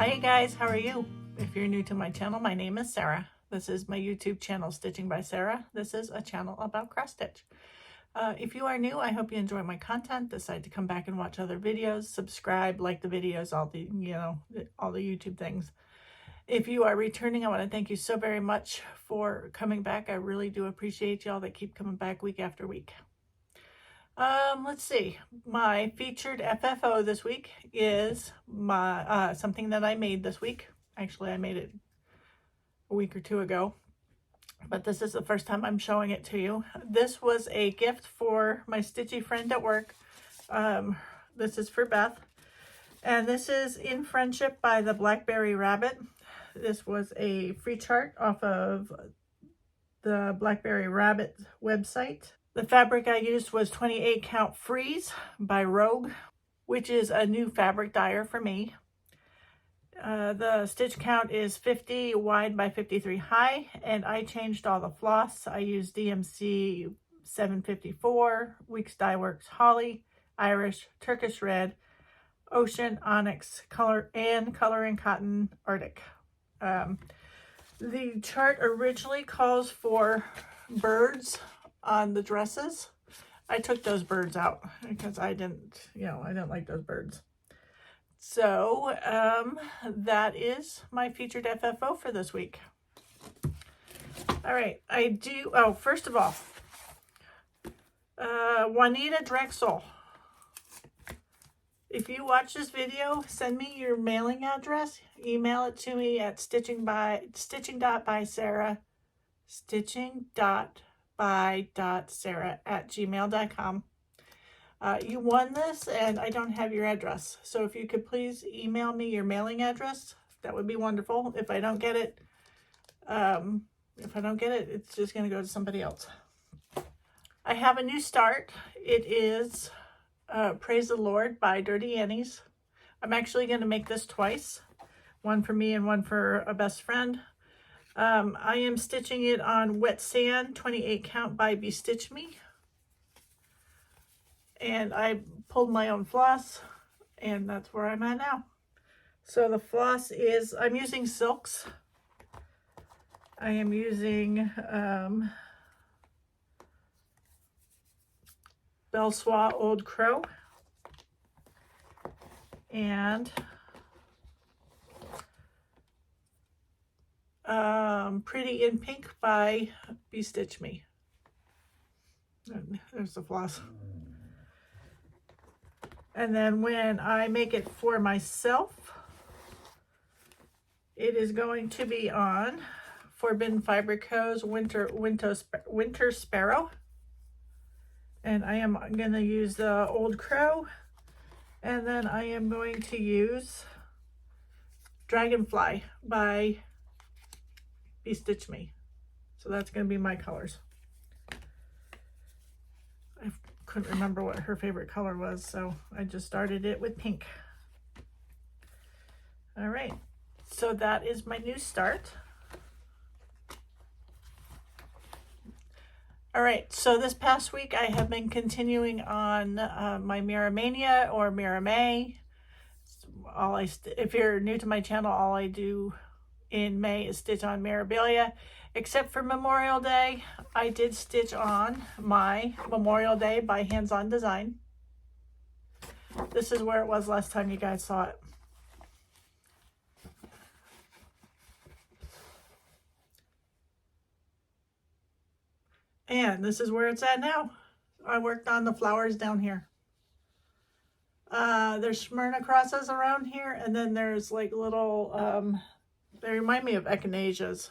Hi guys, how are you? If you're new to my channel, my name is Sarah. This is my YouTube channel, Stitching by Sarah. This is a channel about cross stitch. If you are new, I hope you enjoy my content. Decide to come back and watch other videos, subscribe, like the videos, all the YouTube things. If you are returning, I want to thank you so very much for coming back. I really do appreciate y'all that keep coming back week after week. Let's see. My featured FFO this week is my something that I made this week. Actually, I made it a week or two ago, but this is the first time I'm showing it to you. This was a gift for my stitchy friend at work. This is for Beth, and this is In Friendship by the Blackberry Rabbit. This was a free chart off of the Blackberry Rabbit website. The fabric I used was 28 Count Freeze by Rogue, which is a new fabric dyer for me. The stitch count is 50 wide by 53 high, and I changed all the floss. I used DMC 754, Weeks Dye Works Holly, Irish, Turkish Red, Ocean, Onyx, Color and Cotton Arctic. The chart originally calls for birds on the dresses. I took those birds out because I didn't like those birds. So that is my featured FFO for this week. All right, first of all, Juanita Drexel. If you watch this video, send me your mailing address. Email it to me at stitching.by.sarah@gmail.com. You won this, and I don't have your address. So if you could please email me your mailing address, that would be wonderful. If I don't get it, it's just going to go to somebody else. I have a new start. It is Praise the Lord by Dirty Annie's. I'm actually going to make this twice. One for me and one for a best friend. I am stitching it on Wet Sand 28 Count by Bestitch Me. And I pulled my own floss, and that's where I'm at now. So the floss is, I'm using silks. I am using Belsois Old Crow and Pretty in Pink by Bestitch Me. There's the floss. And then when I make it for myself, it is going to be on Forbidden Fiber Co.'s Winter Sparrow. And I am going to use the Old Crow. And then I am going to use Dragonfly by Bestitch Me. So that's going to be my colors. I couldn't remember what her favorite color was, so I just started it with pink. All right, so that is my new start. All right, so this past week I have been continuing on my Mira Mania or Mira May. If you're new to my channel, all I do in May is stitch on Mirabilia. Except for Memorial Day, I did stitch on my Memorial Day by Hands On Design. This is where it was last time you guys saw it. And this is where it's at now. I worked on the flowers down here. There's Smyrna crosses around here, and then there's like little, they remind me of echinaceas.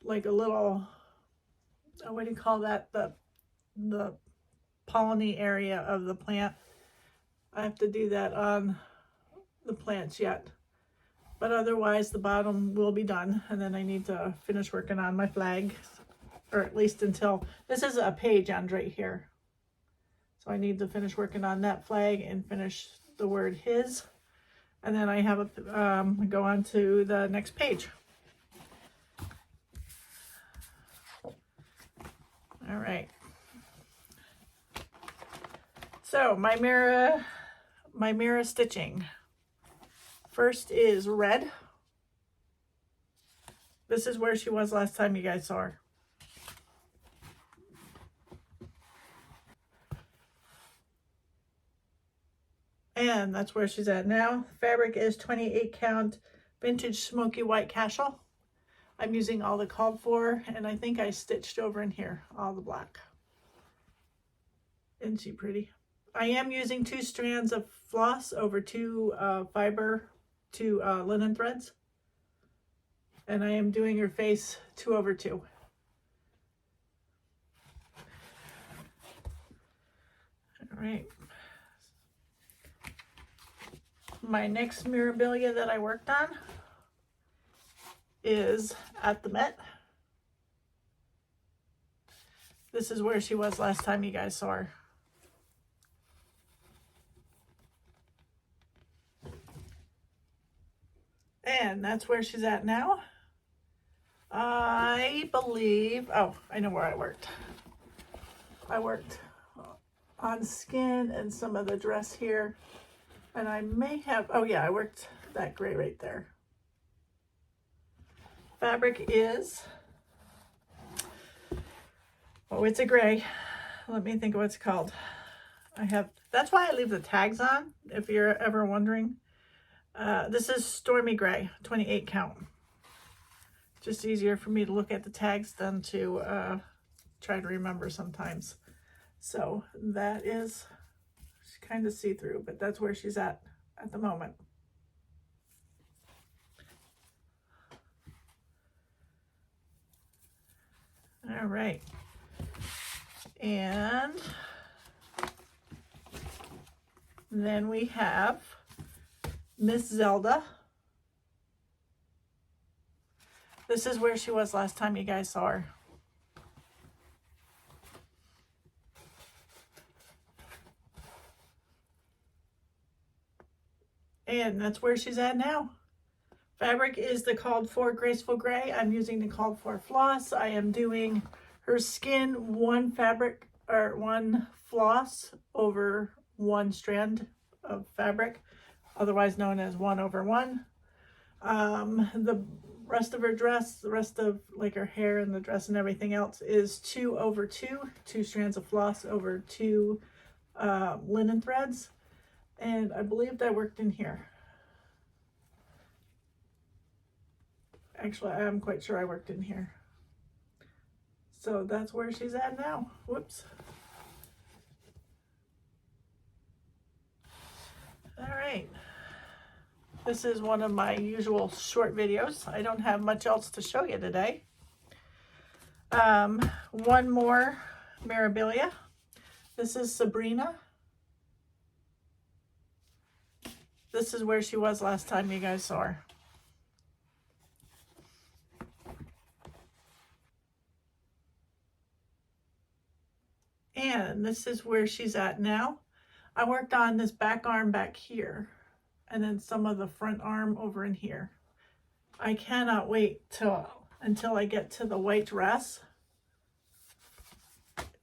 Like a little, what do you call that? The polleny area of the plant. I have to do that on the plants yet. But otherwise, the bottom will be done. And then I need to finish working on my flag. Or at least until, this is a page end right here. So I need to finish working on that flag and finish the word his. And then I have go on to the next page. All right. So my Mira stitching. First is red. This is where she was last time you guys saw her. And that's where she's at now. Fabric is 28 count vintage smoky white cashel. I'm using all the called for, and I think I stitched over in here all the black. Isn't she pretty? I am using 2 strands of floss over 2 linen threads. And I am doing her face 2 over 2. All right. My next memorabilia that I worked on is at the Met. This is where she was last time you guys saw her. And that's where she's at now. I believe, oh, I know where I worked. I worked on skin and some of the dress here. And I may have, oh yeah, I worked that gray right there. Fabric is, oh, it's a gray. Let me think of what it's called. That's why I leave the tags on, if you're ever wondering. This is Stormy Gray, 28 count. Just easier for me to look at the tags than to try to remember sometimes. So that is kind of see-through, but that's where she's at the moment. All right. And then we have Miss Zelda. This is where she was last time you guys saw her. And that's where she's at now. Fabric is the called for graceful gray. I'm using the called for floss. I am doing her skin 1 fabric or 1 floss over 1 strand of fabric, otherwise known as 1 over 1. The rest of her dress, the rest of like her hair and the dress and everything else is 2 over 2, 2 strands of floss over 2 linen threads. And I believe that worked in here. Actually, I'm quite sure I worked in here. So that's where she's at now. Whoops. All right. This is one of my usual short videos. I don't have much else to show you today. One more memorabilia. This is Sabrina. This is where she was last time you guys saw her. And this is where she's at now. I worked on this back arm back here, and then some of the front arm over in here. I cannot wait until I get to the white dress.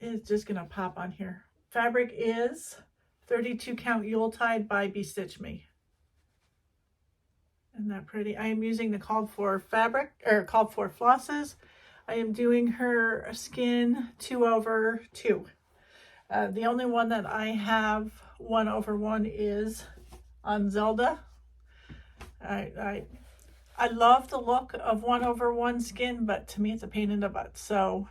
It's just gonna pop on here. Fabric is 32 count Yuletide by Bestitch Me. Isn't that pretty? I am using the called for fabric, or called for flosses. I am doing her skin 2 over 2. The only one that I have 1 over 1 is on Zelda. I love the look of 1 over 1 skin, but to me it's a pain in the butt. So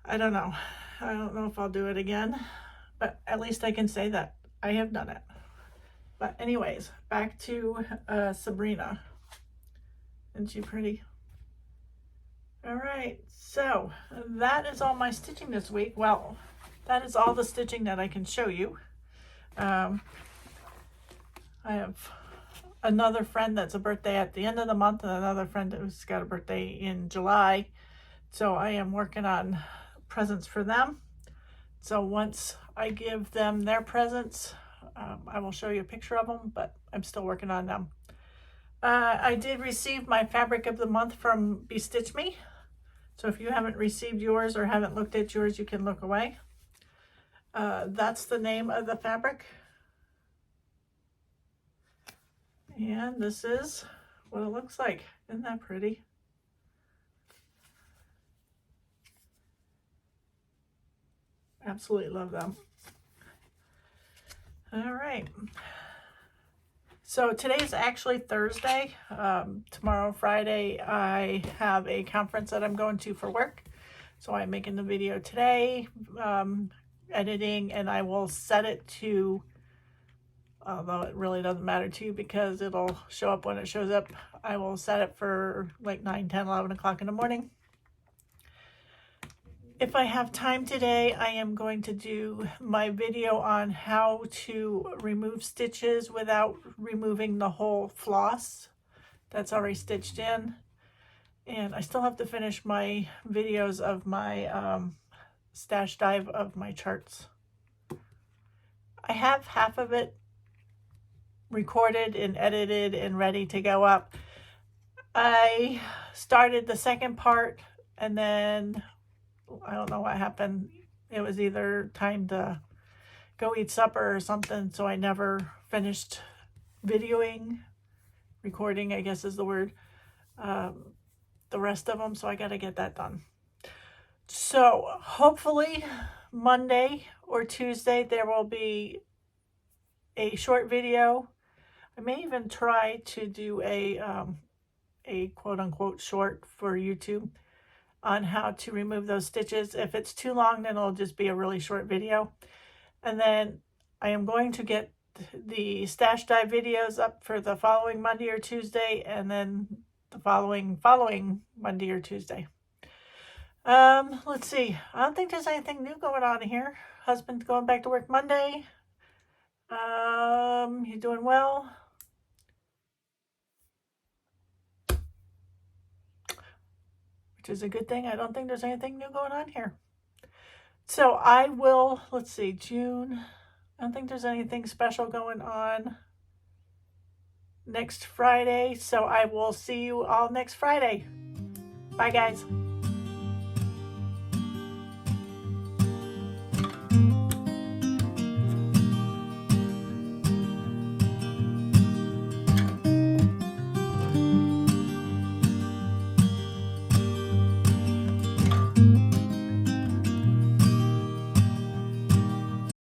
I don't know. I don't know if I'll do it again, but at least I can say that I have done it. But anyways, back to Sabrina. Isn't she pretty? All right, so that is all my stitching this week. Well, that is all the stitching that I can show you. I have another friend that's a birthday at the end of the month and another friend who's got a birthday in July. So I am working on presents for them. So once I give them their presents, I will show you a picture of them, but I'm still working on them. I did receive my fabric of the month from Bestitch Me. So if you haven't received yours or haven't looked at yours, you can look away. That's the name of the fabric. And this is what it looks like. Isn't that pretty? Absolutely love them. All right. So today's actually Thursday. Tomorrow, Friday, I have a conference that I'm going to for work. So I'm making the video today, editing, and I will set it to, although it really doesn't matter to you because it'll show up when it shows up, I will set it for like 9, 10, 11 o'clock in the morning. If I have time today, I am going to do my video on how to remove stitches without removing the whole floss that's already stitched in. And I still have to finish my videos of my stash dive of my charts. I have half of it recorded and edited and ready to go up. I started the second part and then I don't know what happened. It was either time to go eat supper or something, so I never finished videoing, recording, I guess is the word, the rest of them, so I got to get that done. So hopefully Monday or Tuesday there will be a short video. I may even try to do a quote-unquote short for YouTube on how to remove those stitches. If it's too long, then it'll just be a really short video. And then I am going to get the stash dive videos up for the following Monday or Tuesday, and then the following Monday or Tuesday. Let's see. I don't think there's anything new going on here. Husband's going back to work Monday. He's doing well. Which is a good thing. I don't think there's anything new going on here. So I will, let's see, June. I don't think there's anything special going on next Friday. So I will see you all next Friday. Bye, guys.